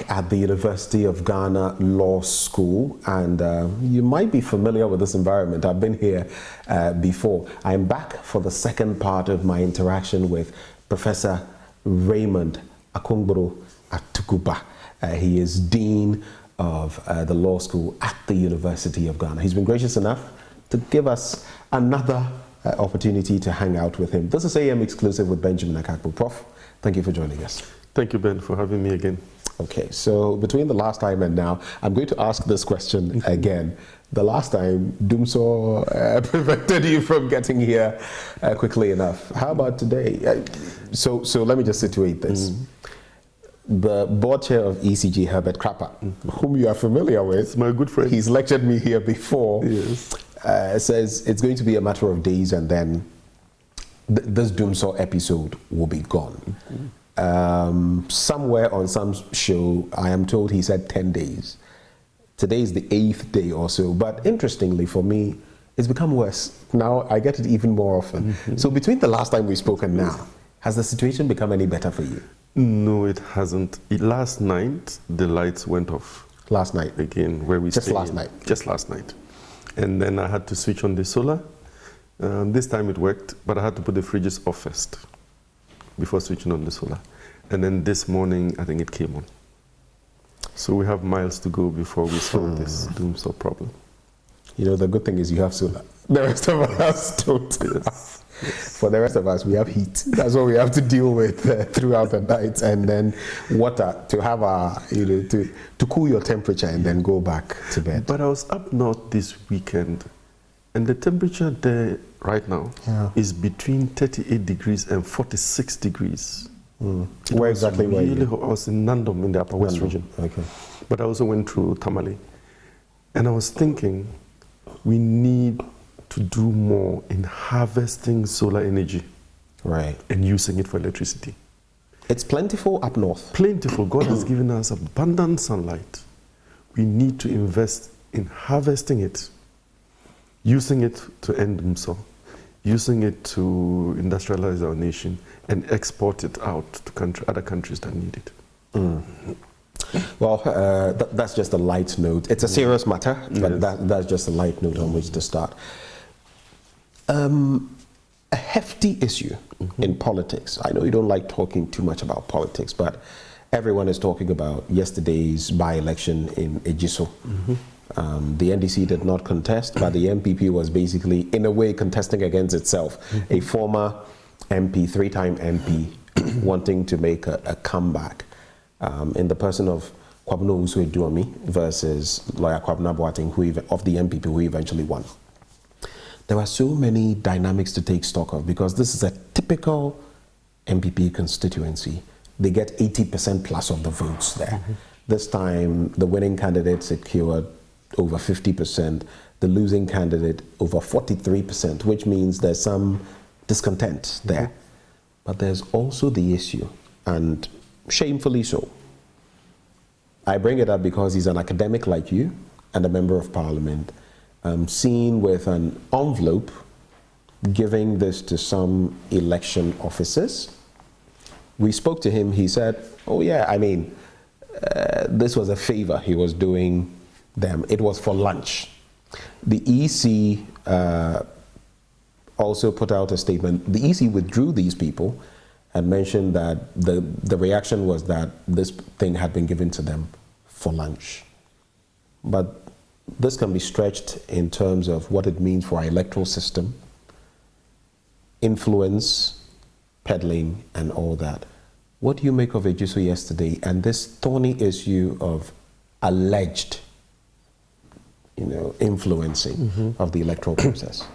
back at the University of Ghana Law School, and you might be familiar with this environment. I've been here before. I'm back for the second part of my interaction with Professor Raymond Akungboro Atuguba. He is Dean of the Law School at the University of Ghana. He's been gracious enough to give us another opportunity to hang out with him. This is AM Exclusive with Benjamin Akakpo. Prof, thank you for joining us. Thank you, Ben, for having me again. Okay, so between the last time and now, I'm going to ask this question again. The last time, Dumso prevented you from getting here quickly enough. How about today? So let me just situate this. The board chair of ECG, Herbert Crapper, whom you are familiar with. It's my good friend. He's lectured me here before. Yes. Says it's going to be a matter of days and then this Dumso episode will be gone. Somewhere on some show, I am told he said 10 days. Today is the 8th day or so, but interestingly for me, it's become worse. Now I get it even more often. So between the last time we spoke and now, has the situation become any better for you? No, it hasn't. Last night, the lights went off. Last night? Again, where we Just last night? Just last night. And then I had to switch on the solar. This time it worked, but I had to put the fridges off first before switching on the solar. And then this morning, I think it came on. So we have miles to go before we solve this Dumso problem. You know, the good thing is you have solar. The rest of us don't. Yes. Yes. For the rest of us, we have heat. That's what we have to deal with throughout the night. And then water to have our, to cool your temperature and then go back to bed. But I was up north this weekend, and the temperature there right now is between 38 degrees and 46 degrees. Where exactly were you? I was in Nandom in the Upper West region. Okay. But I also went through Tamale. And I was thinking, we need to do more in harvesting solar energy. Right. And using it for electricity. It's plentiful up north. Plentiful. God has given us abundant sunlight. We need to invest in harvesting it, using it to end Dumso, using it to industrialize our nation and export it out to other countries that need it. Well, that's just a light note. It's a serious matter, but that's just a light note on which to start. A hefty issue in politics. I know you don't like talking too much about politics, but everyone is talking about yesterday's by-election in Ejiso. The NDC did not contest, but the MPP was basically, in a way, contesting against itself. A former MP, three-time MP, wanting to make a comeback in the person of Kwabena versus lawyer Kwabena of the MPP, who eventually won. There are so many dynamics to take stock of because this is a typical MPP constituency. They get 80% plus of the votes there. This time, the winning candidate secured over 50%, the losing candidate over 43%, which means there's some discontent there. But there's also the issue, and shamefully so. I bring it up because he's an academic like you and a member of parliament, seen with an envelope giving this to some election officers. We spoke to him, he said, oh yeah, I mean, this was a favor he was doing them. It was for lunch. The EC also put out a statement. The EC withdrew these people and mentioned that the reaction was that this thing had been given to them for lunch. But this can be stretched in terms of what it means for our electoral system, influence, peddling, and all that. What do you make of Ejiso yesterday and this thorny issue of alleged, influencing of the electoral process?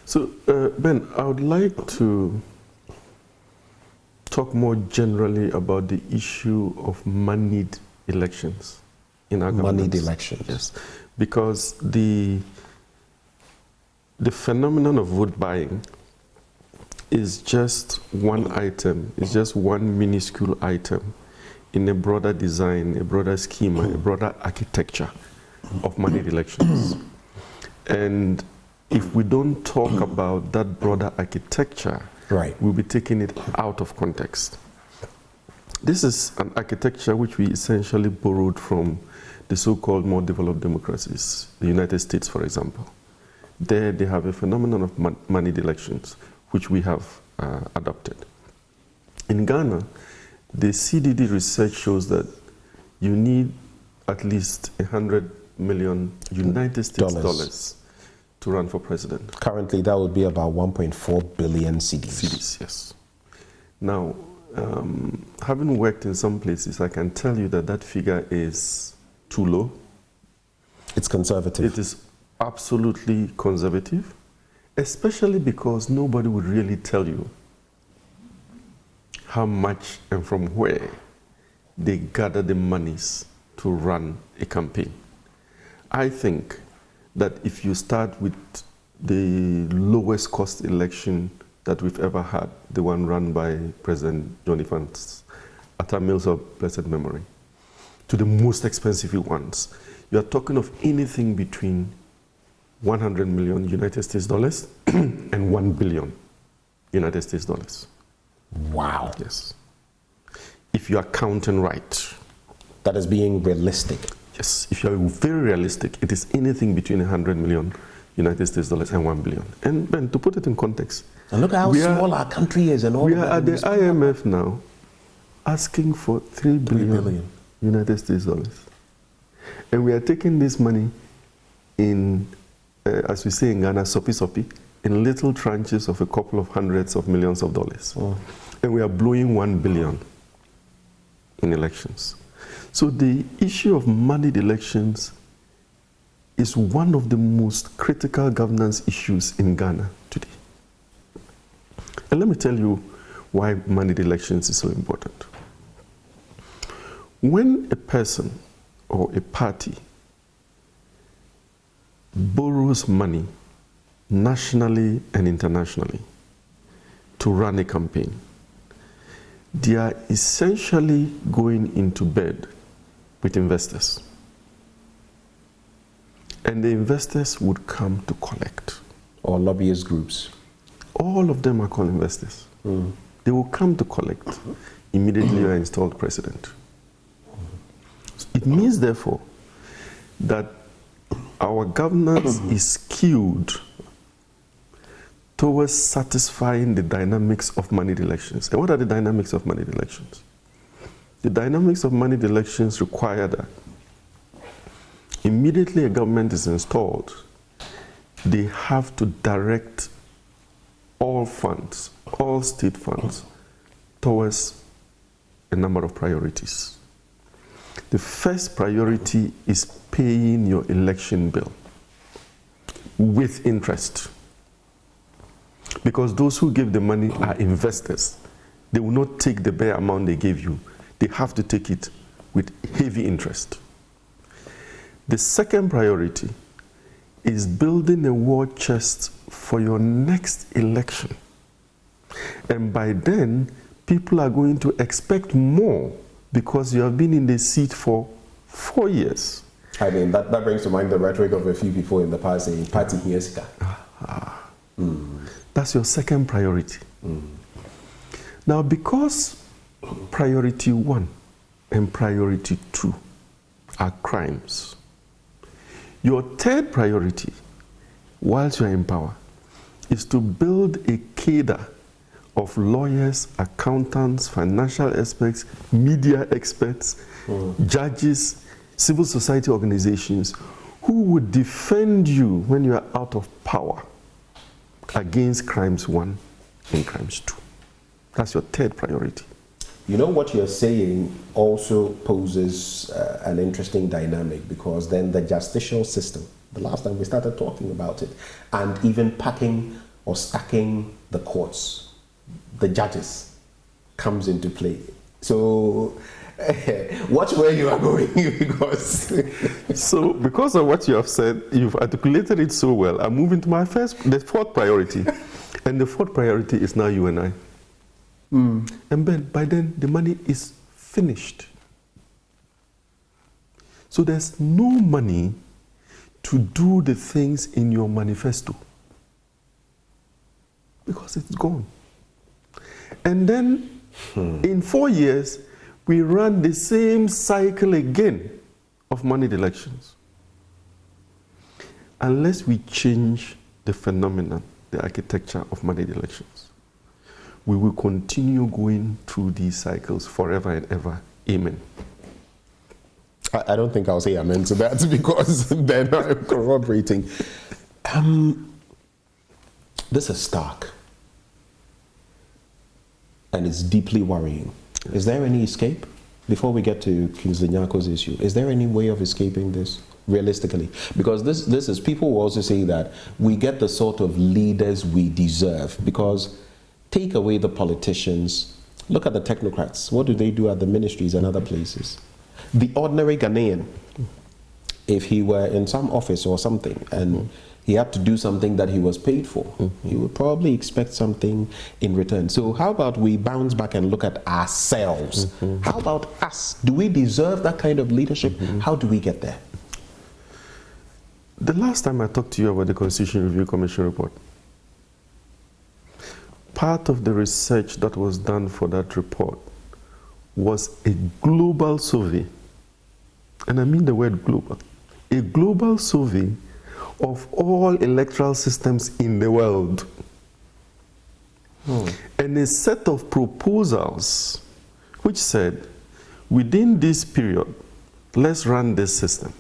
So, Ben, I would like to talk more generally about the issue of moneyed elections in our government. Moneyed elections. Yes, because the phenomenon of vote buying is just one item, it's just one minuscule item in a broader design, a broader schema, a broader architecture of moneyed elections. And if we don't talk about that broader architecture, we'll be taking it out of context. This is an architecture which we essentially borrowed from the so-called more developed democracies, the United States, for example. There they have a phenomenon of moneyed elections, which we have adopted. In Ghana, the CDD research shows that you need at least 100 million United States dollars to run for president. Currently, that would be about 1.4 billion cedis. Cedis, yes. Now, having worked in some places, I can tell you that that figure is too low. It's conservative. It is absolutely conservative, especially because nobody would really tell you how much and from where they gather the monies to run a campaign. I think that if you start with the lowest cost election that we've ever had, the one run by President Johnny Vance at our Mills of blessed memory, to the most expensive ones, you are talking of anything between 100 million United States dollars and 1 billion United States dollars. Wow. Yes. If you are counting right. That is being realistic. Yes. If you are very realistic, it is anything between 100 million United States dollars and 1 billion. And Ben, to put it in context, and look how small our country is, and all. We are at the IMF now, asking for 3 billion United States dollars, and we are taking this money in, as we say in Ghana, sopi, in little tranches of a couple of hundreds of millions of dollars, and we are blowing 1 billion in elections. So the issue of moneyed elections is one of the most critical governance issues in Ghana today. And let me tell you why moneyed elections is so important. When a person or a party borrows money nationally and internationally to run a campaign, they are essentially going into bed with investors. And the investors would come to collect. Or lobbyist groups. All of them are called investors. They will come to collect immediately you are installed president. It means, therefore, that our governance is skewed towards satisfying the dynamics of moneyed elections. And what are the dynamics of moneyed elections? The dynamics of moneyed elections require that immediately a government is installed, they have to direct all funds, all state funds, towards a number of priorities. The first priority is paying your election bill with interest. Because those who give the money are investors. They will not take the bare amount they gave you. They have to take it with heavy interest. The second priority is building a war chest for your next election. And by then, people are going to expect more because you have been in the seat for 4 years. I mean, that brings to mind the rhetoric of a few people in the past saying, party Hiesika. That's your second priority. Now, because priority 1 and priority 2 are crimes, your third priority, whilst you are in power, is to build a cadre of lawyers, accountants, financial experts, media experts, judges, civil society organizations who would defend you when you are out of power against crimes 1 and crimes 2. That's your third priority. You know, what you're saying also poses an interesting dynamic, because then the justicial system, the last time we started talking about it, and even packing or stacking the courts, the judges, comes into play. So watch where you are going, because so because of what you have said, you've articulated it so well. I'm moving to the fourth priority. And the fourth priority is now you and I. And then by then the money is finished. So there's no money to do the things in your manifesto, because it's gone. And then in 4 years, we run the same cycle again of moneyed elections. Unless we change the phenomenon, the architecture of moneyed elections, we will continue going through these cycles forever and ever. Amen. I don't think I'll say amen to that because then I'm corroborating. This is stark. And it's deeply worrying. Is there any escape? Before we get to King Nyaku's issue, is there any way of escaping this realistically? Because this is, people will also say that we get the sort of leaders we deserve, because take away the politicians, look at the technocrats. What do they do at the ministries and other places? The ordinary Ghanaian, if he were in some office or something and he had to do something that he was paid for, he would probably expect something in return. So how about we bounce back and look at ourselves? How about us? Do we deserve that kind of leadership? How do we get there? The last time I talked to you about the Constitution Review Commission report, part of the research that was done for that report was a global survey, and I mean the word global, a global survey of all electoral systems in the world. And a set of proposals which said, within this period, let's run this system.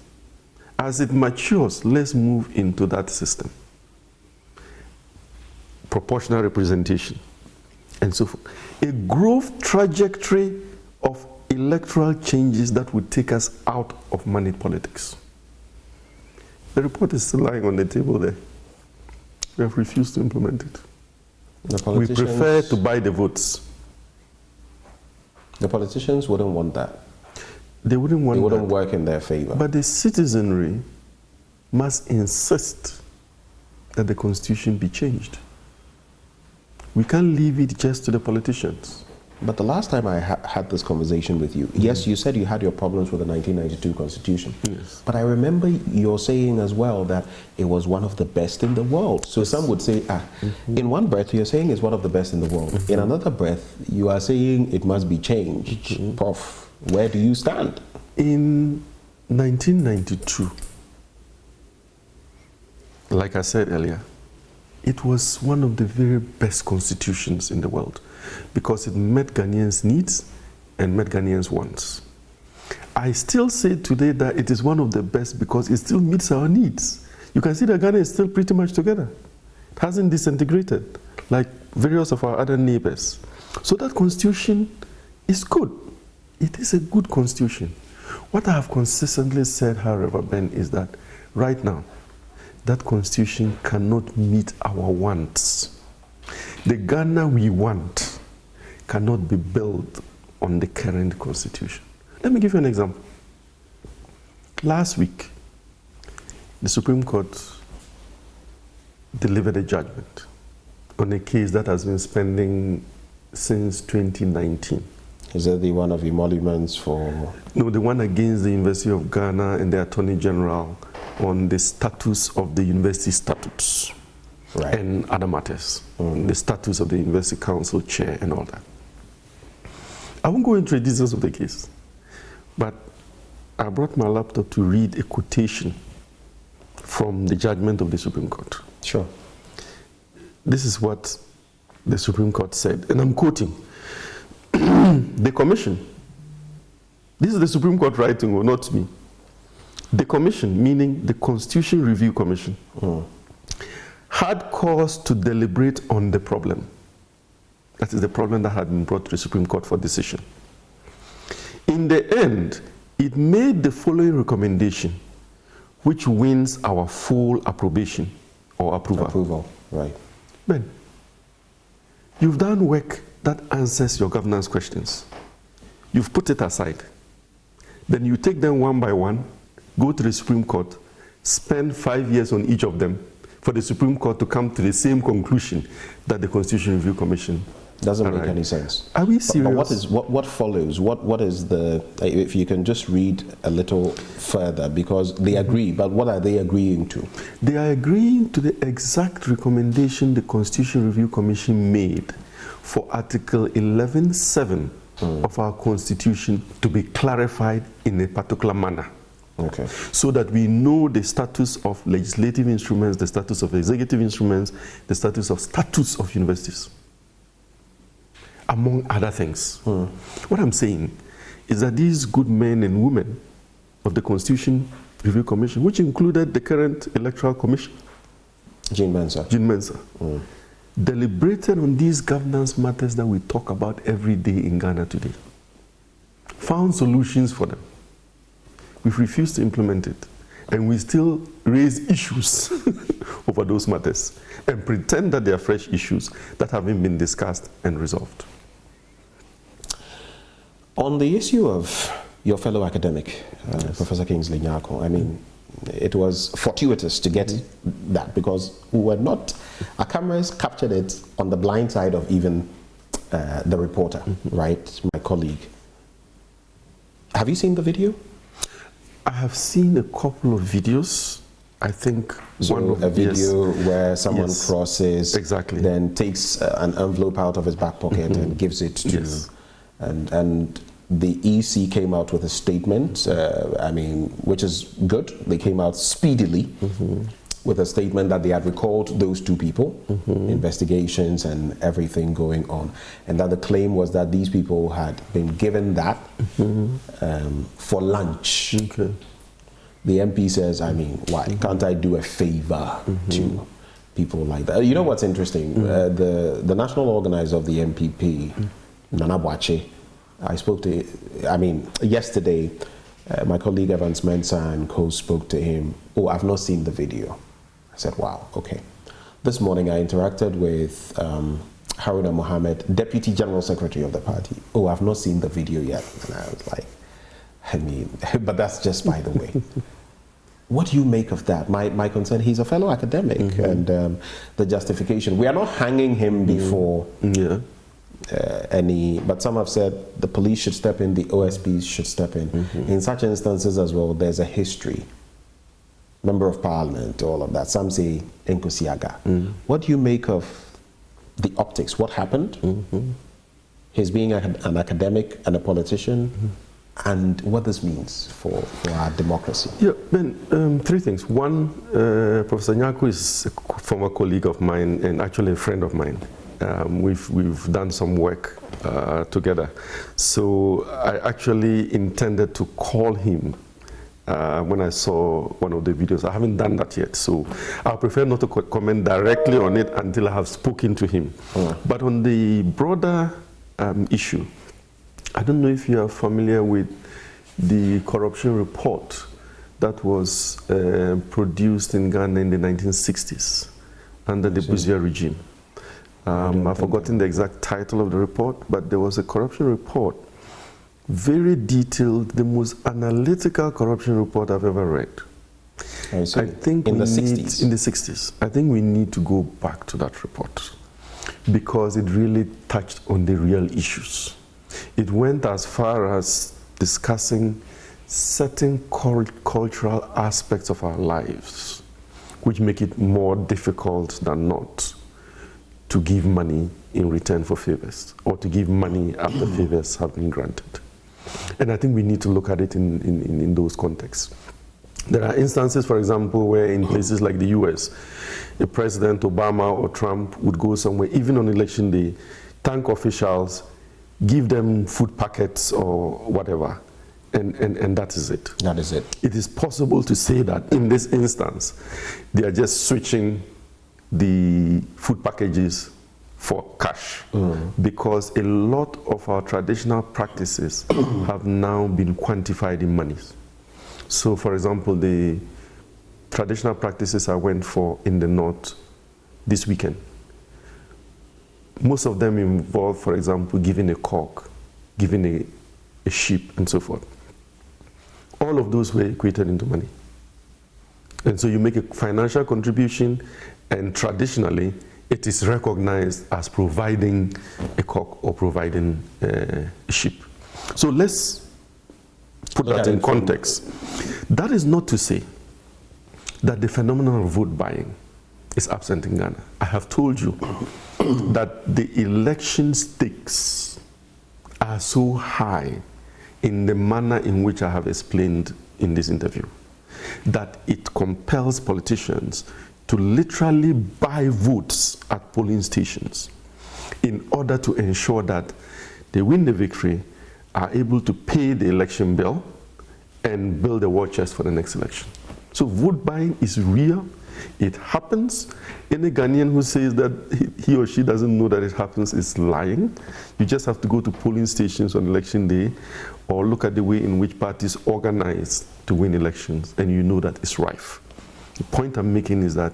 As it matures, let's move into that system. Proportional representation, and so forth. A growth trajectory of electoral changes that would take us out of moneyed politics. The report is still lying on the table there. We have refused to implement it. We prefer to buy the votes. The politicians wouldn't want that. They wouldn't want that. It wouldn't work in their favor. But the citizenry must insist that the Constitution be changed. We can't leave it just to the politicians. But the last time I had this conversation with you, yes, you said you had your problems with the 1992 Constitution. Yes. But I remember you're saying as well that it was one of the best in the world. So some would say, in one breath, you're saying it's one of the best in the world. In another breath, you are saying it must be changed. Prof, where do you stand? In 1992, like I said earlier, it was one of the very best constitutions in the world because it met Ghanaians' needs and met Ghanaians' wants. I still say today that it is one of the best because it still meets our needs. You can see that Ghana is still pretty much together. It hasn't disintegrated like various of our other neighbors. So that constitution is good. It is a good constitution. What I have consistently said, however, Ben, is that right now, that constitution cannot meet our wants. The Ghana we want cannot be built on the current constitution. Let me give you an example. Last week, the Supreme Court delivered a judgment on a case that has been pending since 2019. Is that the one of emoluments for... No, the one against the University of Ghana and the Attorney General on the status of the university statutes, right, and other matters, the status of the University Council chair and all that. I won't go into the details of the case, but I brought my laptop to read a quotation from the judgment of the Supreme Court. Sure. This is what the Supreme Court said, and I'm quoting. The Commission, this is the Supreme Court writing, not me. The Commission, meaning the Constitution Review Commission, had cause to deliberate on the problem. That is the problem that had been brought to the Supreme Court for decision. In the end, it made the following recommendation, which wins our full approbation or approval. Approval, right. Ben, you've done work that answers your governance questions. You've put it aside. Then you take them one by one, go to the Supreme Court, spend 5 years on each of them for the Supreme Court to come to the same conclusion that the Constitution Review Commission doesn't make any sense. Are we serious? But what follows? What is the, if you can just read a little further, because they agree, but what are they agreeing to? They are agreeing to the exact recommendation the Constitution Review Commission made for Article 11.7 of our constitution to be clarified in a particular manner. Okay. So that we know the status of legislative instruments, the status of executive instruments, the status of universities, among other things. What I'm saying is that these good men and women of the Constitution Review Commission, which included the current Electoral Commission, Jean Mensa, deliberated on these governance matters that we talk about every day in Ghana today, found solutions for them. We've refused to implement it, and we still raise issues over those matters and pretend that they are fresh issues that haven't been discussed and resolved. On the issue of your fellow academic, Professor Kingsley Nyaku, I mean, it was fortuitous to get that, because we were not, our cameras captured it on the blind side of even the reporter, right, my colleague. Have you seen the video? I have seen a couple of videos. I think so a video where someone crosses, exactly, then takes an envelope out of his back pocket and gives it to, and the EC came out with a statement, I mean, which is good. They came out speedily with a statement that they had recalled those two people, investigations and everything going on. And that the claim was that these people had been given that for lunch. Okay. The MP says, I mean, why can't I do a favor to people like that? You know what's interesting? The national organizer of the MPP, Nana Boakye, I spoke to, I mean, yesterday, my colleague Evans Mensah and Coups spoke to him. Oh, I've not seen the video. I said, wow, okay. This morning I interacted with Haruna Mohammed, Deputy General Secretary of the party. Oh, I've not seen the video yet. And I was like, I mean, but that's just by the way. What do you make of that? My concern, he's a fellow academic, and the justification. We are not hanging him before any, but some have said the police should step in, the OSPs should step in. In such instances as well, there's a history. Member of Parliament, all of that. Some say Nkosiaga. What do you make of the optics? What happened? His being an academic and a politician, and what this means for our democracy. Yeah, Ben, three things. One, Professor Nyaku is a former colleague of mine and actually a friend of mine. We've done some work together. So I actually intended to call him when I saw one of the videos. I haven't done that yet, so I prefer not to comment directly on it until I have spoken to him. But on the broader issue, I don't know if you are familiar with the corruption report that was produced in Ghana in the 1960s under the Busia regime. I've forgotten the exact title of the report, but there was a corruption report, very detailed, the most analytical corruption report I've ever read. I think in the 60s. In the 60s. I think we need to go back to that report because it really touched on the real issues. It went as far as discussing certain cultural aspects of our lives which make it more difficult than not to give money in return for favors or to give money after favors have been granted. And I think we need to look at it in those contexts. There are instances, for example, where in places like the US, a President Obama or Trump would go somewhere, even on election day, thank officials, give them food packets or whatever, and that is it. That is it. It is possible to say that in this instance, they are just switching the food packages for cash because a lot of our traditional practices have now been quantified in monies. So, for example, the traditional practices I went for in the north this weekend, most of them involve, for example, giving a cock, giving a sheep, and so forth. All of those were equated into money. And so you make a financial contribution, and traditionally, it is recognized as providing a cock or providing a sheep. So let's put that in context. That is not to say that the phenomenon of vote buying is absent in Ghana. I have told you that the election stakes are so high in the manner in which I have explained in this interview, that it compels politicians to literally buy votes at polling stations in order to ensure that they win the victory, are able to pay the election bill, and build a war chest for the next election. So vote buying is real. It happens. Any Ghanaian who says that he or she doesn't know that it happens is lying. You just have to go to polling stations on election day or look at the way in which parties organize to win elections, and you know that it's rife. The point I'm making is that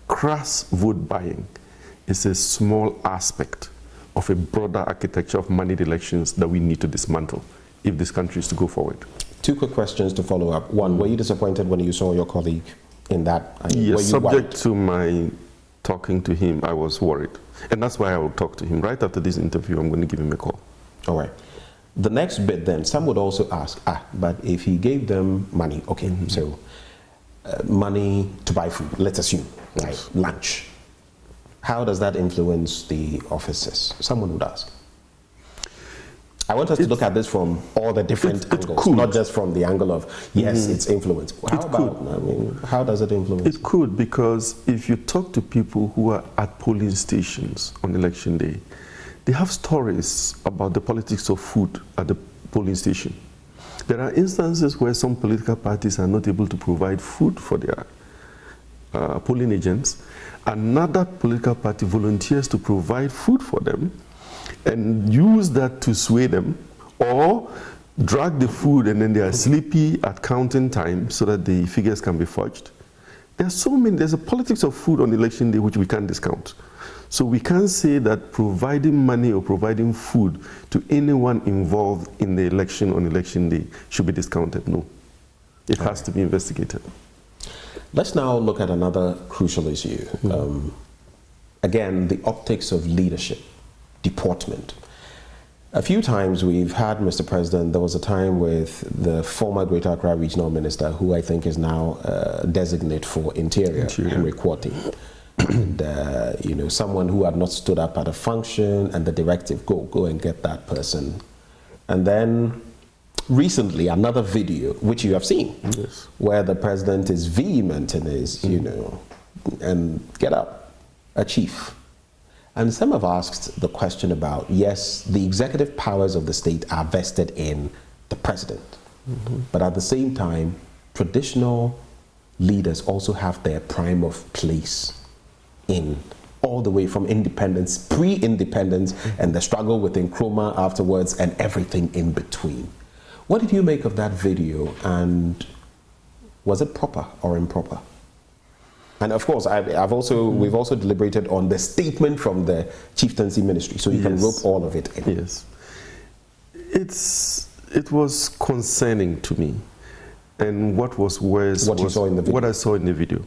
crass vote buying is a small aspect of a broader architecture of moneyed elections that we need to dismantle if this country is to go forward. Two quick questions to follow up. One, were you disappointed when you saw your colleague in that? Yes, subject to my talking to him, I was worried. And that's why I will talk to him. Right after this interview, I'm going to give him a call. All right. The next bit then, some would also ask, but if he gave them money, okay, so money to buy food, let's assume, right, lunch. How does that influence the offices? Someone would ask. I want us to look at this from all the different angles, not just from the angle of, yes, it's influence. How does it influence? It could, because if you talk to people who are at polling stations on election day, they have stories about the politics of food at the polling station. There are instances where some political parties are not able to provide food for their polling agents. Another political party volunteers to provide food for them and use that to sway them, or drag the food and then they are sleepy at counting time so that the figures can be fudged. There's a politics of food on election day which we can't discount. So we can't say that providing money or providing food to anyone involved in the election on election day should be discounted. No, it has to be investigated. Let's now look at another crucial issue. Again, the optics of leadership. Deportment. A few times we've had, Mr. President, there was a time with the former Greater Accra Regional Minister, who I think is now designate for Interior. Henry Quarty. And, someone who had not stood up at a function and the directive, go and get that person. And then recently another video, which you have seen, yes, where the president is vehement in his, and get up, a chief. And some have asked the question about, yes, the executive powers of the state are vested in the president. But at the same time, traditional leaders also have their prime of place in all the way from independence, pre-independence, and the struggle with Nkrumah afterwards, and everything in between. What did you make of that video, and was it proper or improper? And of course, we've also deliberated on the statement from the Chieftaincy Ministry, so you can rope all of it in. Yes. It was concerning to me. And what was worse what I saw in the video.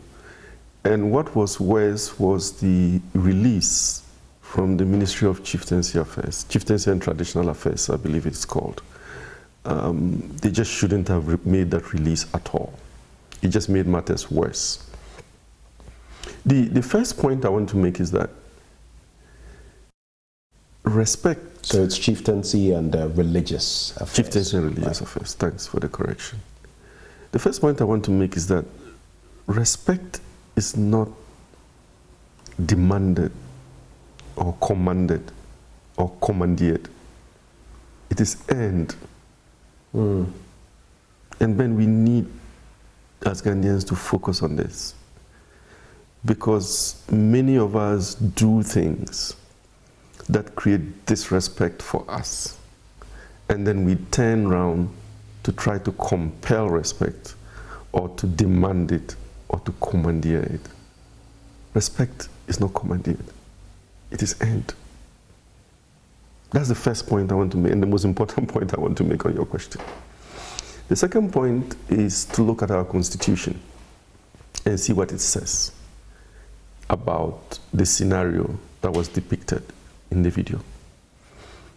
And what was worse was the release from the Ministry of Chieftaincy Affairs, Chieftaincy and Traditional Affairs, I believe it's called. They just shouldn't have made that release at all. It just made matters worse. The first point I want to make is that respect. So it's chieftaincy and religious affairs. Chieftaincy and religious affairs. Thanks for the correction. The first point I want to make is that respect is not demanded or commanded or commandeered. It is earned. And then we need, as Ghanaians, to focus on this. Because many of us do things that create disrespect for us. And then we turn around to try to compel respect, or to demand it, or to commandeer it. Respect is not commandeered. It is earned. That's the first point I want to make, and the most important point I want to make on your question. The second point is to look at our Constitution and see what it says about the scenario that was depicted in the video.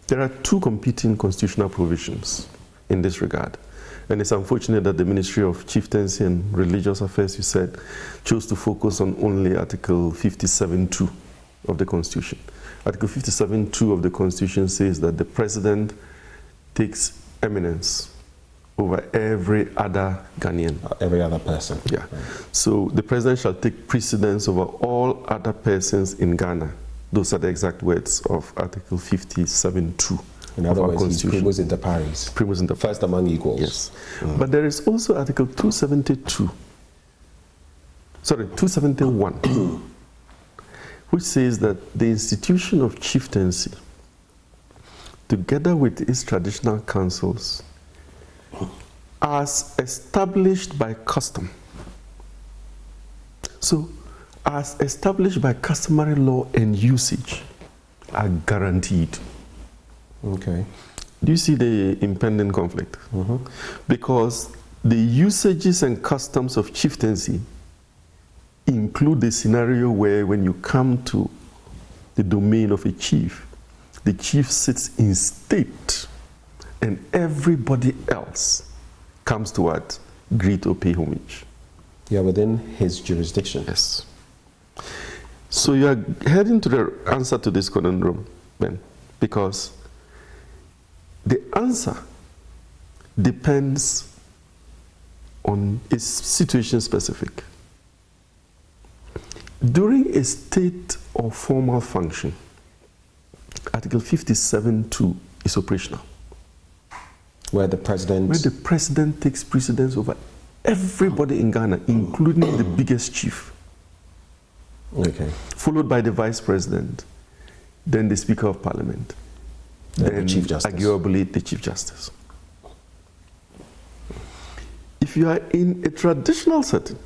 There are two competing constitutional provisions in this regard. And it's unfortunate that the Ministry of Chieftaincy and Religious Affairs, you said, chose to focus on only Article 57(2) of the Constitution. Article 57(2) of the Constitution says that the President takes eminence over every other Ghanaian. Every other person. Yeah. Right. So the president shall take precedence over all other persons in Ghana. Those are the exact words of Article 57(2). In other words, he's primus inter pares. Primus inter pares. First among equals. Yes. But there is also Article 272. Sorry, 271, which says that the institution of chieftaincy, together with its traditional councils, as established by custom. So, as established by customary law and usage, are guaranteed. Okay. Do you see the impending conflict? Because the usages and customs of chieftaincy include the scenario where when you come to the domain of a chief, the chief sits in state and everybody else comes to what? Greet or pay homage. You are within his jurisdiction. Yes. So you are heading to the answer to this conundrum, Ben, because the answer depends on its situation specific. During a state or formal function, Article 57(2) is operational. Where the president takes precedence over everybody in Ghana, including the biggest chief. Okay. Followed by the vice president, then the speaker of parliament, then the chief justice. Arguably the chief justice. If you are in a traditional setting,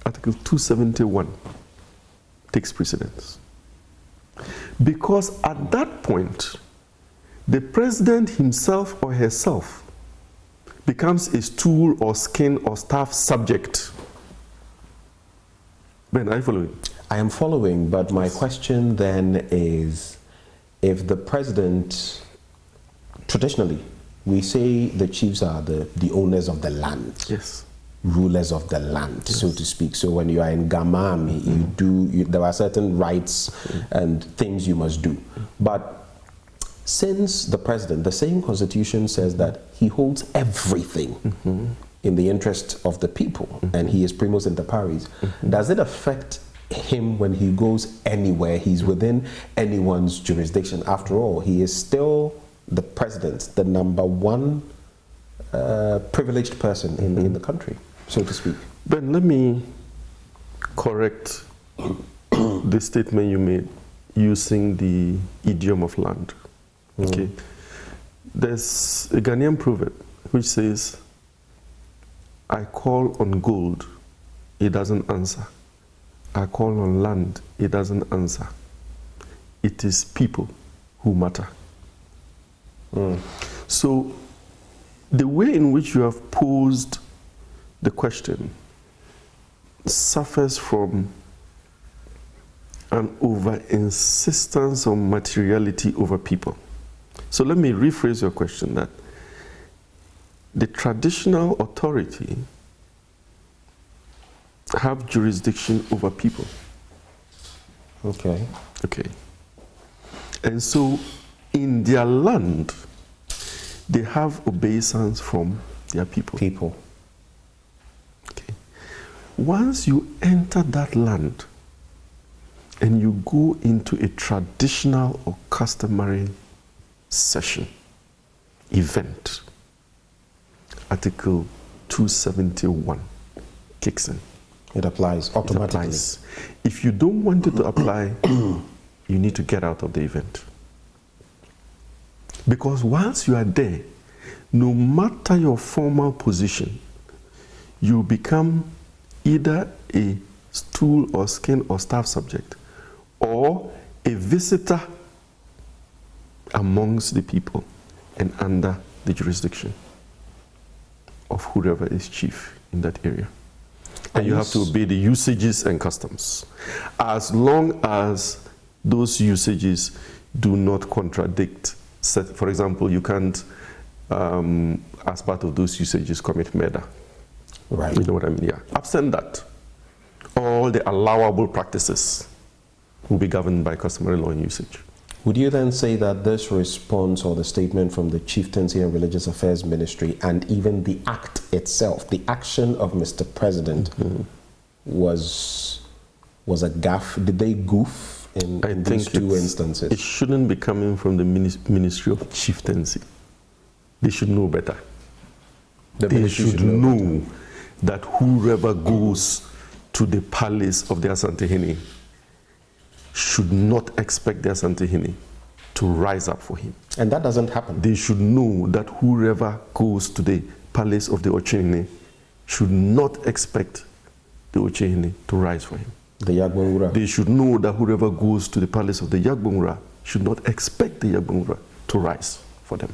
Article 271 takes precedence. Because at that point, the president himself or herself becomes a stool or skin or staff subject. Ben, are you following? I am following, but my question then is, if the president, traditionally, we say the chiefs are the owners of the land. Yes. Rulers of the land, so to speak. So when you are in Gamami, there are certain rights and things you must do. But since the president, the same constitution says that he holds everything in the interest of the people, and he is primus inter pares, does it affect him when he goes anywhere? He's within anyone's jurisdiction. After all, he is still the president, the number one privileged person in the country, so to speak. Ben, let me correct the statement you made using the idiom of land. Okay. There's a Ghanaian proverb which says, I call on gold, it doesn't answer. I call on land, it doesn't answer. It is people who matter. So, the way in which you have posed the question suffers from an over-insistence on materiality over people. So let me rephrase your question that the traditional authority have jurisdiction over people. Okay. Okay. And so in their land, they have obeisance from their people. People. Okay. Once you enter that land and you go into a traditional or customary session, event, Article 271 kicks in. It applies automatically. It applies. If you don't want it to apply, you need to get out of the event. Because once you are there, no matter your formal position, you become either a stool or skin or staff subject or a visitor amongst the people and under the jurisdiction of whoever is chief in that area. And you have to obey the usages and customs, as long as those usages do not contradict. For example, you can't, as part of those usages, commit murder. Right. You know what I mean? Yeah. Absent that, all the allowable practices will be governed by customary law and usage. Would you then say that this response or the statement from the Chieftaincy and Religious Affairs Ministry and even the act itself, the action of Mr. President, was a gaffe? Did they goof in these two instances? It shouldn't be coming from the Ministry of Chieftaincy. They should know better. They should know that whoever goes to the palace of the Asantehene should not expect the Asantehene to rise up for him. And that doesn't happen. They should know that whoever goes to the palace of the Ochehene should not expect the Ochehene to rise for him. The Yagbonwura. They should know that whoever goes to the palace of the Yagbonwura should not expect the Yagbonwura to rise for them.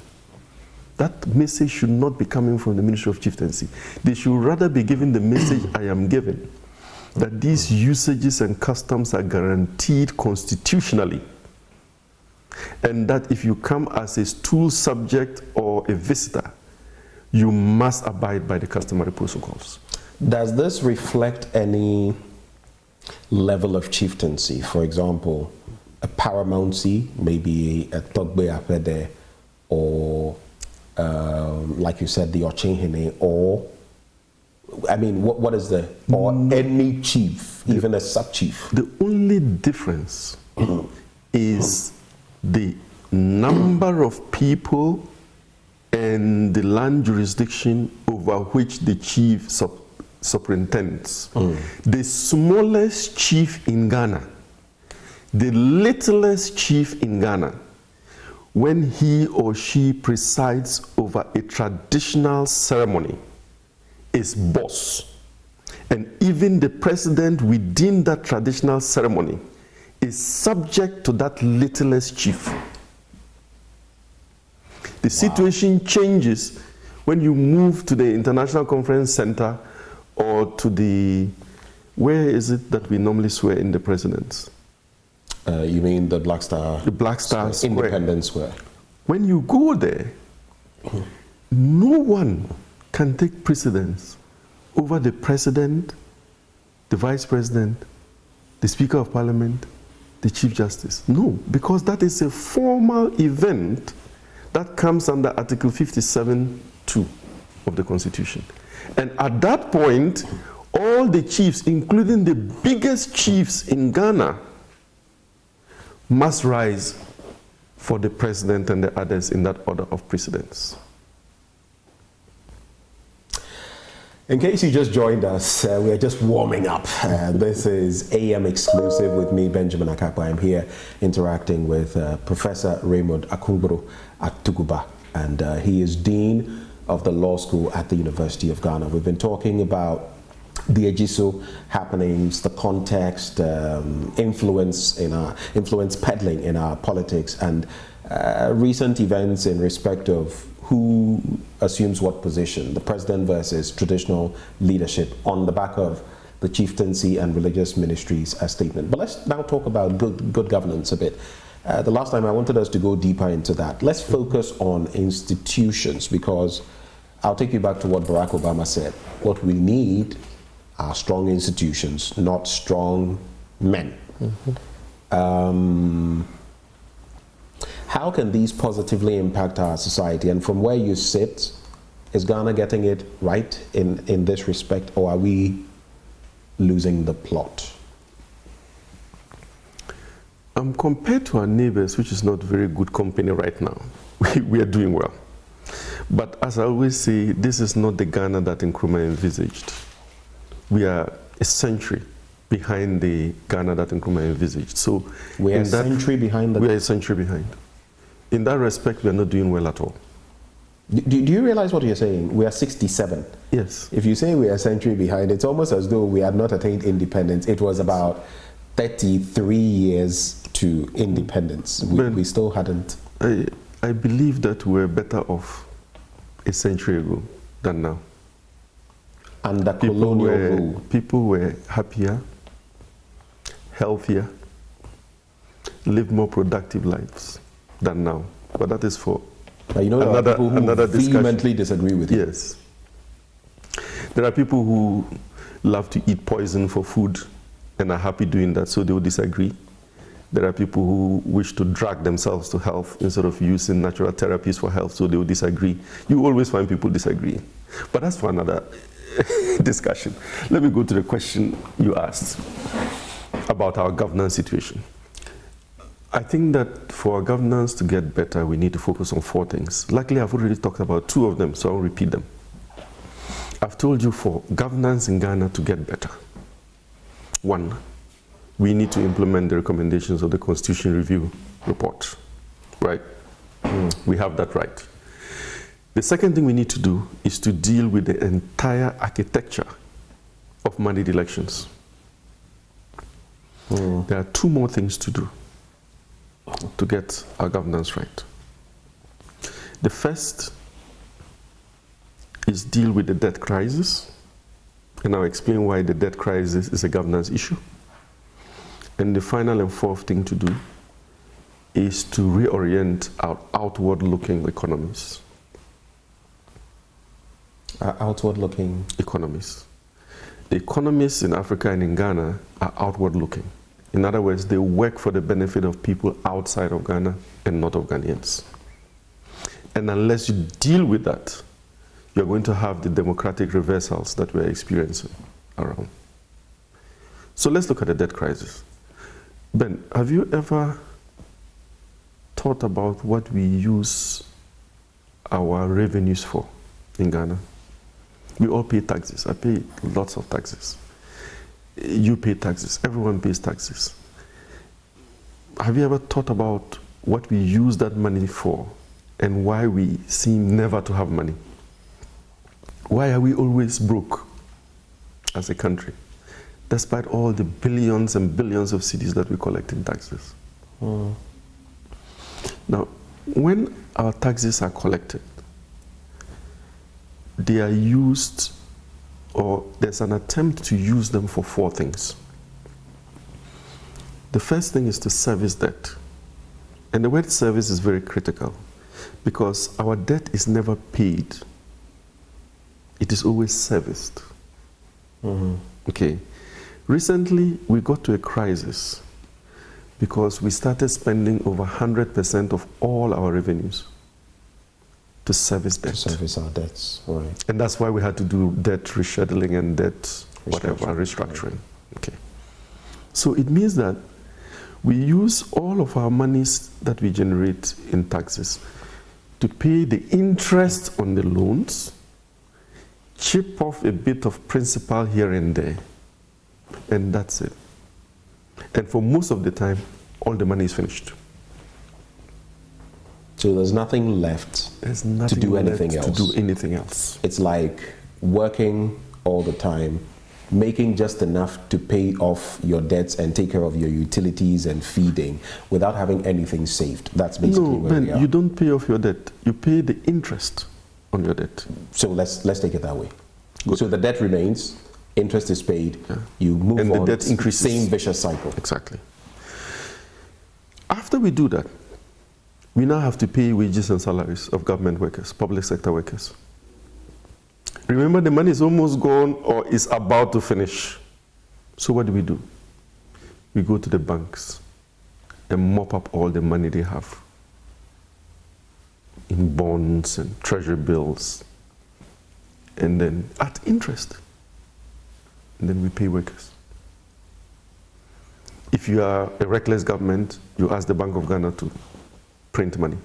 That message should not be coming from the Ministry of Chieftaincy. They should rather be giving the message I am giving, that these usages and customs are guaranteed constitutionally, and that if you come as a stool subject or a visitor, you must abide by the customary protocols. Does this reflect any level of chieftaincy? For example, a paramountcy, maybe a Togbe Apede, or like you said, the Ochehene, or I mean, what is the, or any chief, even a sub-chief? The only difference is the number of people and the land jurisdiction over which the chief superintends. The smallest chief in Ghana, the littlest chief in Ghana, when he or she presides over a traditional ceremony, is boss. And even the president within that traditional ceremony is subject to that littlest chief. The situation changes when you move to the International Conference Center or to the, where is it that we normally swear in the presidents? You mean the Black Star? The Black Star Square. Independence Square. When you go there, no one can take precedence over the president, the vice president, the Speaker of Parliament, the Chief Justice. No, because that is a formal event that comes under Article 57(2) of the Constitution. And at that point, all the chiefs, including the biggest chiefs in Ghana, must rise for the president and the others in that order of precedence. In case you just joined us, we're just warming up. This is AM Exclusive with me, Benjamin Akakwa. I'm here interacting with Professor Raymond Akumburu Atuguba, and he is Dean of the Law School at the University of Ghana. We've been talking about the Ejiso happenings, the context, influence peddling in our politics, and recent events in respect of who assumes what position, the president versus traditional leadership, on the back of the Chieftaincy and Religious Ministries statement. But let's now talk about good governance a bit. The last time I wanted us to go deeper into that. Let's focus on institutions, because I'll take you back to what Barack Obama said. What we need are strong institutions, not strong men. How can these positively impact our society? And from where you sit, is Ghana getting it right in this respect, or are we losing the plot? Compared to our neighbors, which is not very good company right now, we are doing well. But as I always say, this is not the Ghana that Nkrumah envisaged. We are a century behind the Ghana that Nkrumah envisaged. So we are a century behind. We are a century behind. In that respect, we are not doing well at all. Do you realize what you're saying? We are 67. Yes. If you say we are a century behind, it's almost as though we had not attained independence. It was about 33 years to independence. We still hadn't. I believe that we're better off a century ago than now. Under colonial rule. People were happier, healthier, lived more productive lives than now. But that is for another vehemently disagree with you. Yes. There are people who love to eat poison for food and are happy doing that, so they will disagree. There are people who wish to drag themselves to health instead of using natural therapies for health, so they will disagree. You always find people disagreeing. But that's for another discussion. Let me go to the question you asked about our governance situation. I think that for our governance to get better, we need to focus on 4 things. Luckily, I've already talked about 2 of them, so I'll repeat them. I've told you for governance in Ghana to get better. 1, we need to implement the recommendations of the Constitution Review report, right? We have that right. The second thing we need to do is to deal with the entire architecture of managed elections. There are 2 more things to do to get our governance right. The first is deal with the debt crisis, and I'll explain why the debt crisis is a governance issue. And the final and 4th thing to do is to reorient our outward-looking economies. Outward-looking economies. The economies in Africa and in Ghana are outward-looking. In other words, they work for the benefit of people outside of Ghana and not of Ghanaians. And unless you deal with that, you're going to have the democratic reversals that we're experiencing around. So let's look at the debt crisis. Ben, have you ever thought about what we use our revenues for in Ghana? We all pay taxes. I pay lots of taxes. You pay taxes. Everyone pays taxes. Have you ever thought about what we use that money for and why we seem never to have money? Why are we always broke as a country, despite all the billions and billions of cedis that we collect in taxes? Now, when our taxes are collected, they are used, or there's an attempt to use them for 4 things. The first thing is to service debt. And the word service is very critical because our debt is never paid. It is always serviced. Okay. Recently, we got to a crisis because we started spending over 100% of all our revenues to service debt. To service our debts, right. And that's why we had to do debt rescheduling and debt restructuring. Right. Okay. So it means that we use all of our monies that we generate in taxes to pay the interest on the loans, chip off a bit of principal here and there, and that's it. And for most of the time, all the money is finished. So there's nothing left to do anything else. It's like working all the time, making just enough to pay off your debts and take care of your utilities and feeding without having anything saved. That's basically where we are. You don't pay off your debt. You pay the interest on your debt. So let's take it that way. Good. So the debt remains, interest is paid, you move and on, the debt increases. Same vicious cycle. Exactly. After we do that, we now have to pay wages and salaries of government workers, public sector workers. Remember, the money is almost gone or is about to finish. So what do? We go to the banks and mop up all the money they have in bonds and treasury bills, and then at interest. And then we pay workers. If you are a reckless government, you ask the Bank of Ghana to print money.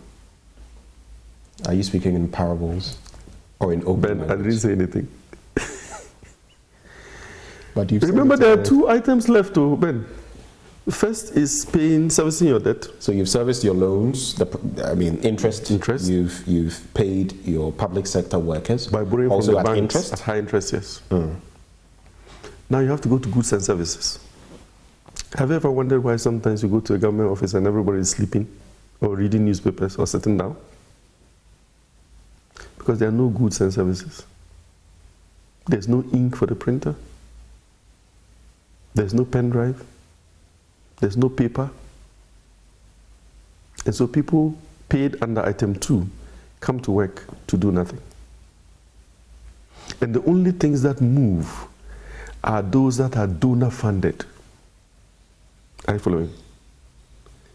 Are you speaking in parables or in open Ben, I didn't say anything. But you remember, there are 2 items left, Ben. The first is servicing your debt. So you've serviced your loans, interest. You've paid your public sector workers. By borrowing also from the banks interest? at high interest, yes. Now you have to go to goods and services. Have you ever wondered why sometimes you go to a government office and everybody is sleeping or reading newspapers or sitting down? Because there are no goods and services. There's no ink for the printer. There's no pen drive. There's no paper. And so people paid under item 2 come to work to do nothing. And the only things that move are those that are donor funded. Are you following?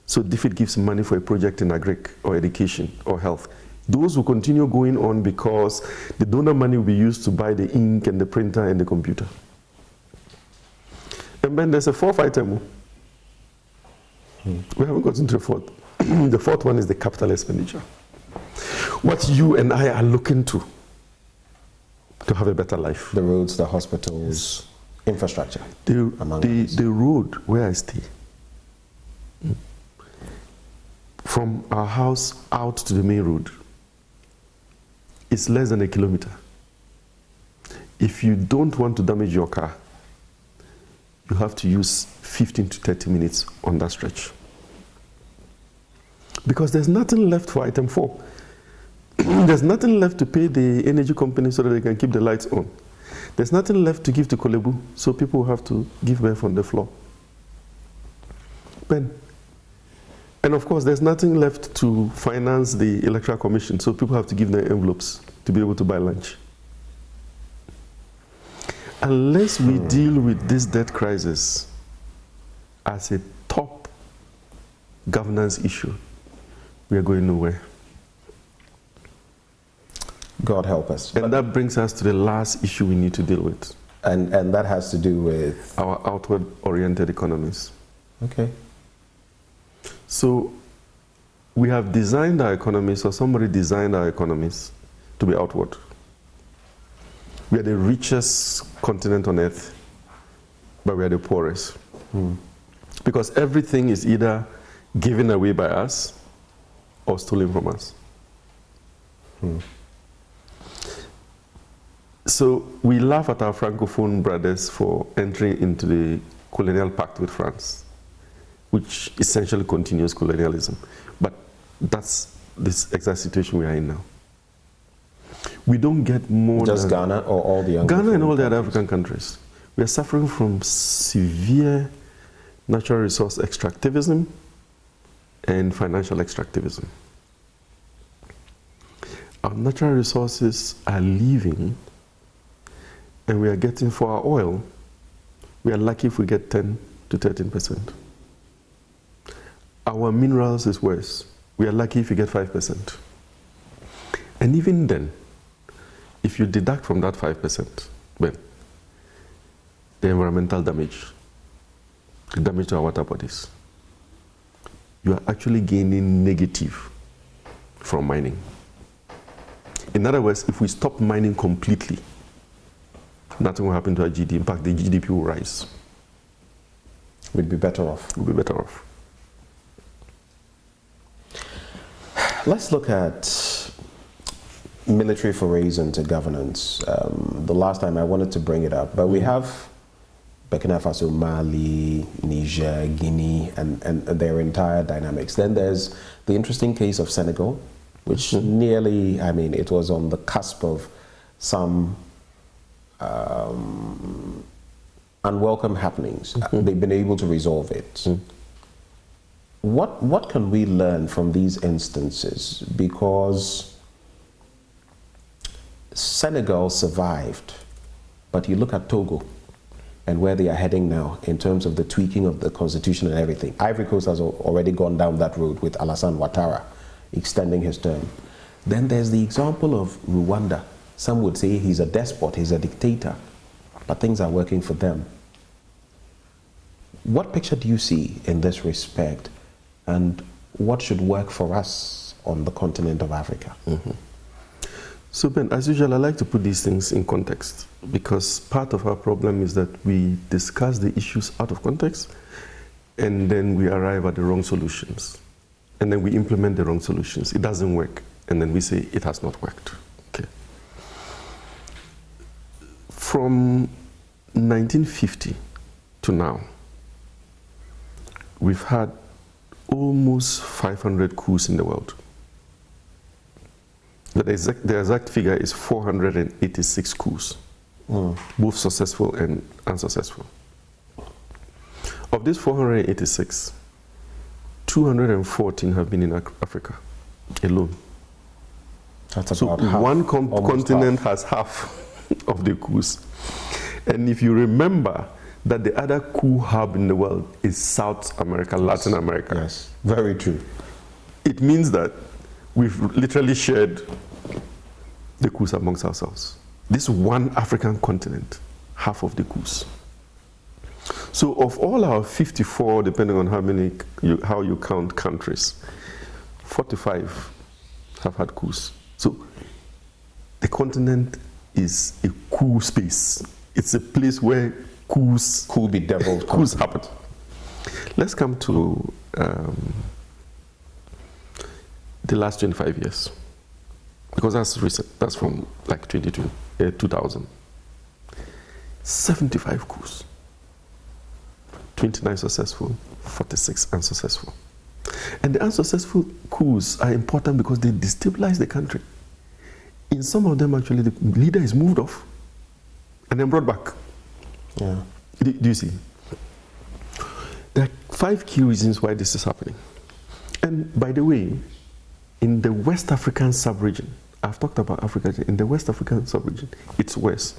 So DFID gives money for a project in agric or education or health. Those will continue going on because the donor money will be used to buy the ink and the printer and the computer. And then there's a fourth item. We haven't gotten to the fourth. The fourth one is the capital expenditure. What you and I are looking to have a better life. The roads, the hospitals, infrastructure. The road where I stay, from our house out to the main road, is less than 1 kilometer. If you don't want to damage your car, you have to use 15 to 30 minutes on that stretch. Because there's nothing left for item 4. There's nothing left to pay the energy company so that they can keep the lights on. There's nothing left to give to Kolebu, so people have to give birth on the floor. And of course, there's nothing left to finance the electoral commission, so people have to give their envelopes to be able to buy lunch. Unless we deal with this debt crisis as a top governance issue, we are going nowhere. God help us. And that brings us to the last issue we need to deal with. And that has to do with? Our outward-oriented economies. Okay. So we have designed our economies, or somebody designed our economies to be outward. We are the richest continent on earth, but we are the poorest. Because everything is either given away by us or stolen from us. So we laugh at our Francophone brothers for entering into the colonial pact with France, which essentially continues colonialism. But that's this exact situation we are in now. We don't get more just than Ghana or all the other Ghana and all the other countries? African countries. We are suffering from severe natural resource extractivism and financial extractivism. Our natural resources are leaving, and we are getting, for our oil, we are lucky if we get 10 to 13%. Our minerals is worse. We are lucky if we get 5%. And even then, if you deduct from that 5%, well, the environmental damage, the damage to our water bodies, you are actually gaining negative from mining. In other words, if we stop mining completely, nothing will happen to our GDP. In fact, the GDP will rise. We'd be better off. We'll be better off. Let's look at military forays into governance. The last time I wanted to bring it up, but we have Burkina Faso, Mali, Niger, Guinea, and their entire dynamics. Then there's the interesting case of Senegal, which nearly, I mean, it was on the cusp of some unwelcome happenings. They've been able to resolve it. What can we learn from these instances? Because Senegal survived, but you look at Togo and where they are heading now in terms of the tweaking of the constitution and everything. Ivory Coast has already gone down that road with Alassane Ouattara extending his term. Then there's the example of Rwanda. Some would say he's a despot, he's a dictator, but things are working for them. What picture do you see in this respect, and what should work for us on the continent of Africa? So Ben, as usual, I like to put these things in context, because part of our problem is that we discuss the issues out of context, and then we arrive at the wrong solutions. And then we implement the wrong solutions. It doesn't work, and then we say it has not worked. Okay. From 1950 to now, we've had almost 500 coups in the world. The exact figure is 486 coups, both successful and unsuccessful. Of these 486, 214 have been in Africa alone. That's so about half, one continent half. has half of the coups. And if you remember, that the other coup hub in the world is South America, Latin America. Yes, very true. It means that we've literally shared the coups amongst ourselves. This one African continent, half of the coups. So of all our 54, depending on how you count countries, 45 have had coups. So the continent is a coup space. It's a place where coups could be devil. Coups happen. Let's come to the last 25 years, because that's recent. That's from like 2000. 75 coups. 29 successful, 46 unsuccessful. And the unsuccessful coups are important because they destabilize the country. In some of them, actually, the leader is moved off and then brought back. Yeah. Do you see? There are 5 key reasons why this is happening. And by the way, in the West African sub-region, I've talked about Africa, in the West African sub-region, it's worse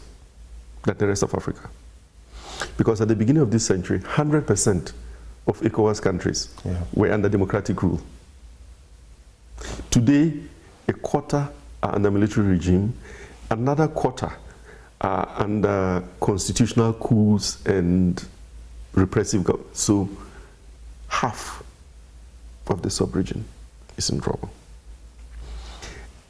than the rest of Africa. Because at the beginning of this century, 100% of ECOWAS countries were under democratic rule. Today, a quarter are under military regime, another quarter are under constitutional coups and repressive government. So half of the sub-region is in trouble.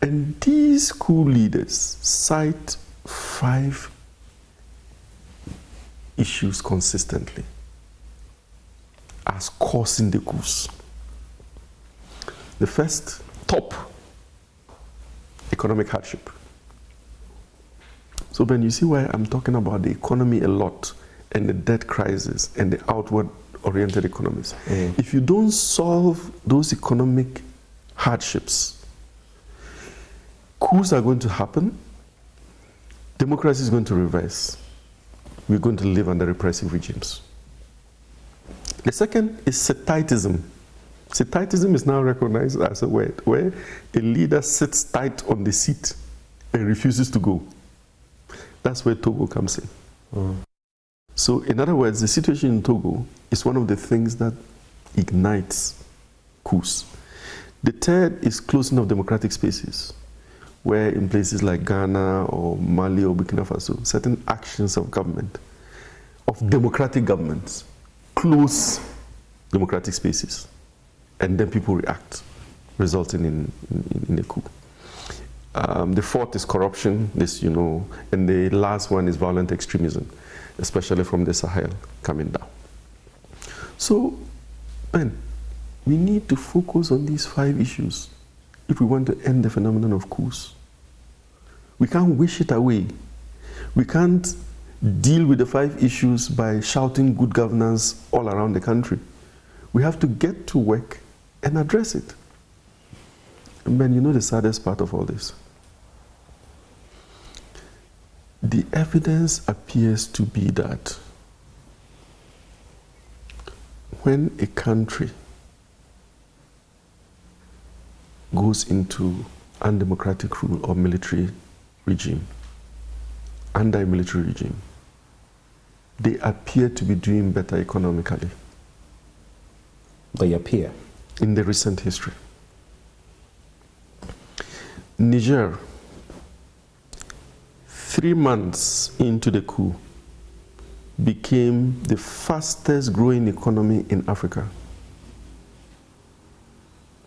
And these coup leaders cite 5 issues consistently as causing the coups. The first, top, economic hardship. So when you see why I'm talking about the economy a lot and the debt crisis and the outward-oriented economies, if you don't solve those economic hardships, coups are going to happen, democracy is going to reverse, we're going to live under repressive regimes. The second is setitism. Setitism is now recognized as a word where a leader sits tight on the seat and refuses to go. That's where Togo comes in. So in other words, the situation in Togo is one of the things that ignites coups. The third is closing of democratic spaces, where in places like Ghana or Mali or Burkina Faso, certain actions of government, of democratic governments, close democratic spaces, and then people react, resulting in a coup. The fourth is corruption, this you know, and the last one is violent extremism, especially from the Sahel coming down. So, Ben, we need to focus on these 5 issues if we want to end the phenomenon of coups. We can't wish it away. We can't deal with the 5 issues by shouting good governance all around the country. We have to get to work and address it. And Ben, you know the saddest part of all this? The evidence appears to be that when a country goes into undemocratic rule or military regime, under a military regime, they appear to be doing better economically. They appear. In the recent history. Niger, 3 months into the coup, became the fastest growing economy in Africa.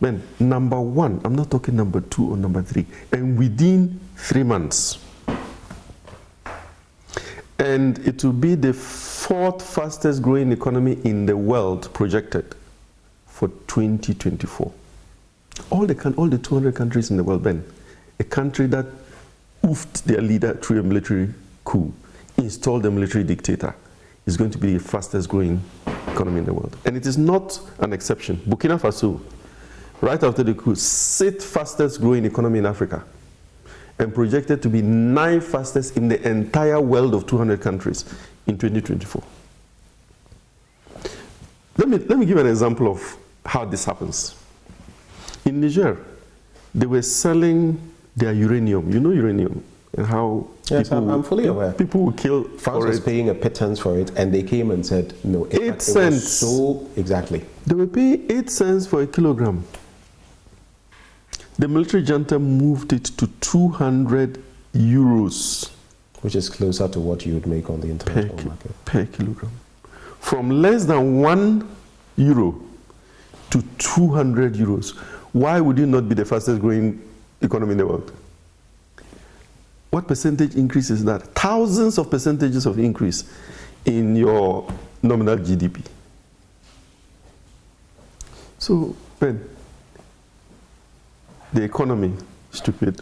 Man, number 1, I'm not talking number 2 or number 3, and within 3 months. And it will be the 4th fastest growing economy in the world projected for 2024. All the 200 countries in the world, Ben, a country that oofed their leader through a military coup, installed a military dictator, is going to be the fastest growing economy in the world. And it is not an exception. Burkina Faso, right after the coup, 6th fastest growing economy in Africa, and projected to be 9th fastest in the entire world of 200 countries in 2024. Let me give an example of how this happens. In Niger, they were selling their uranium. You know uranium and how Yes, I'm fully aware. People will kill France was paying a pittance for it, and they came and said, no, 8 cents. Was so, exactly. They were paying 8 cents for a kilogram. The military junta moved it to 200 euros. Which is closer to what you would make on the international market. Per kilogram. From less than €1 to 200 euros. Why would you not be the fastest growing economy in the world? What percentage increase is that? Thousands of percentages of increase in your nominal GDP. So, Ben, the economy, stupid.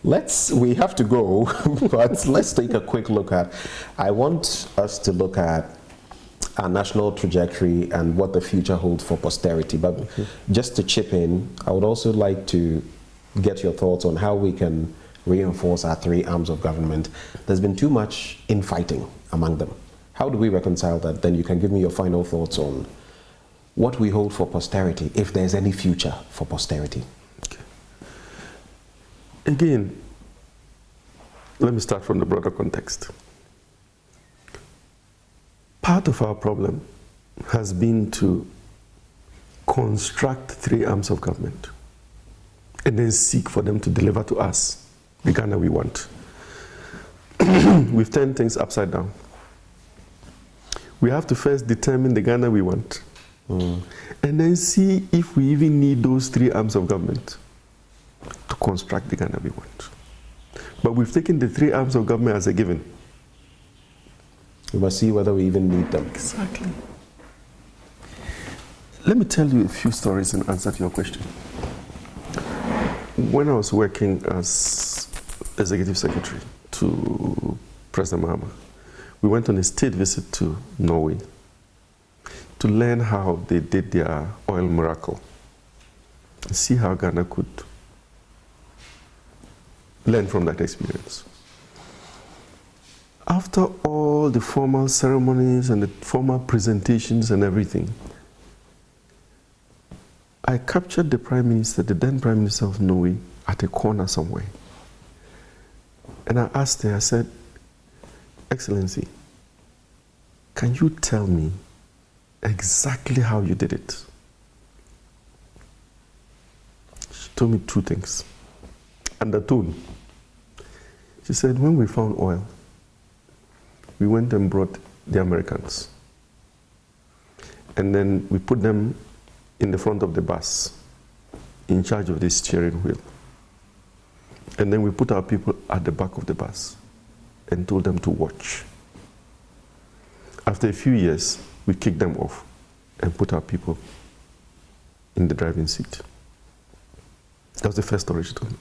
We have to go, but let's take a quick look at, I want us to look at our national trajectory and what the future holds for posterity. But just to chip in, I would also like to get your thoughts on how we can reinforce our three arms of government. There's been too much infighting among them. How do we reconcile that? Then you can give me your final thoughts on what we hold for posterity, if there's any future for posterity. Okay. Again, let me start from the broader context. Part of our problem has been to construct three arms of government and then seek for them to deliver to us the Ghana we want. We've turned things upside down. We have to first determine the Ghana we want, and then see if we even need those three arms of government to construct the Ghana we want. But we've taken the three arms of government as a given. We must see whether we even need them. Exactly. Let me tell you a few stories in answer to your question. When I was working as executive secretary to President Mahama, we went on a state visit to Norway to learn how they did their oil miracle and see how Ghana could learn from that experience. After all the formal ceremonies and the formal presentations and everything, I captured the Prime Minister, the then Prime Minister of Norway, at a corner somewhere. And I asked her, I said, Excellency, can you tell me exactly how you did it? She told me two things. Undertone. She said, when we found oil, we went and brought the Americans. And then we put them in the front of the bus, in charge of the steering wheel. And then we put our people at the back of the bus and told them to watch. After a few years, we kicked them off and put our people in the driving seat. That was the first story she told me.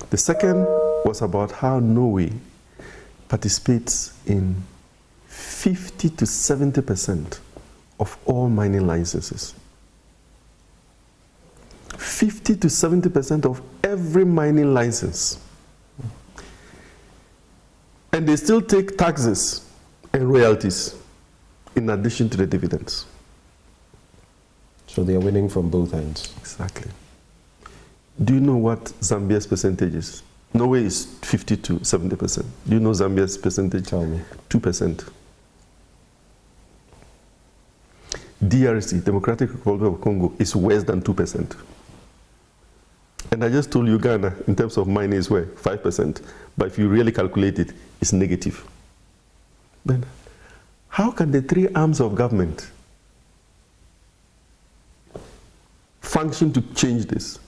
The second was about how Norway participates in 50 to 70% of all mining licenses. 50 to 70% of every mining license. And they still take taxes and royalties in addition to the dividends. So they are winning from both ends. Exactly. Do you know what Zambia's percentage is? Norway is 50 to 70%. Do you know Zambia's percentage? Tell me. 2%. DRC, Democratic Republic of Congo, is worse than 2%. And I just told you Ghana, in terms of mining, is where? 5%. But if you really calculate it, it's negative. Then, how can the three arms of government function to change this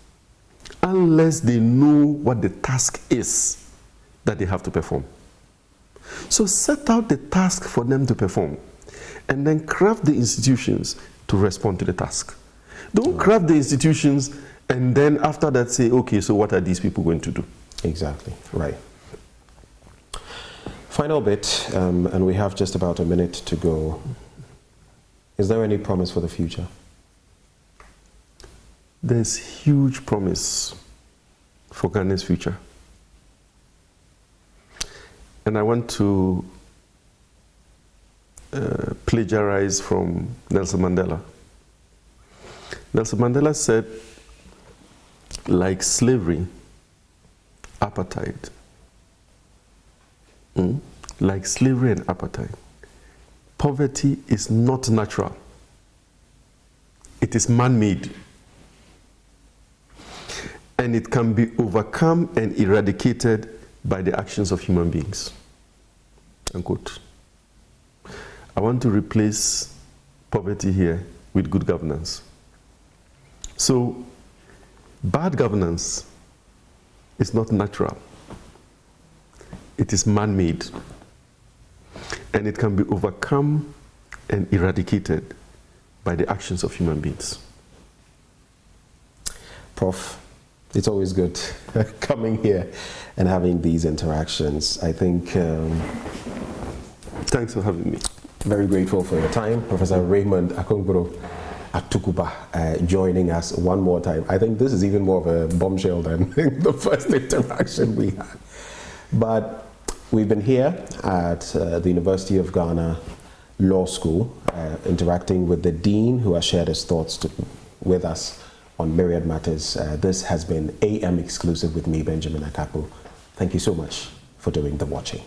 unless they know what the task is that they have to perform? So set out the task for them to perform and then craft the institutions to respond to the task. Don't craft the institutions and then after that say, okay, so what are these people going to do? Exactly, right. Final bit, and we have just about a minute to go. Is there any promise for the future? There's huge promise for Ghana's future. And I want to plagiarize from Nelson Mandela. Nelson Mandela said, like slavery, apartheid, like slavery and apartheid, poverty is not natural. It is man-made. And it can be overcome and eradicated by the actions of human beings. Unquote. I want to replace poverty here with good governance. So, bad governance is not natural. It is man-made. And it can be overcome and eradicated by the actions of human beings. Prof, it's always good coming here and having these interactions. I think... Thanks for having me. Very grateful for your time. Professor Raymond Akongboro Atuguba joining us one more time. I think this is even more of a bombshell than the first interaction we had. But we've been here at the University of Ghana Law School, interacting with the Dean, who has shared his thoughts with us on myriad matters. This has been AM Exclusive with me, Benjamin Akapu. Thank you so much for doing the watching.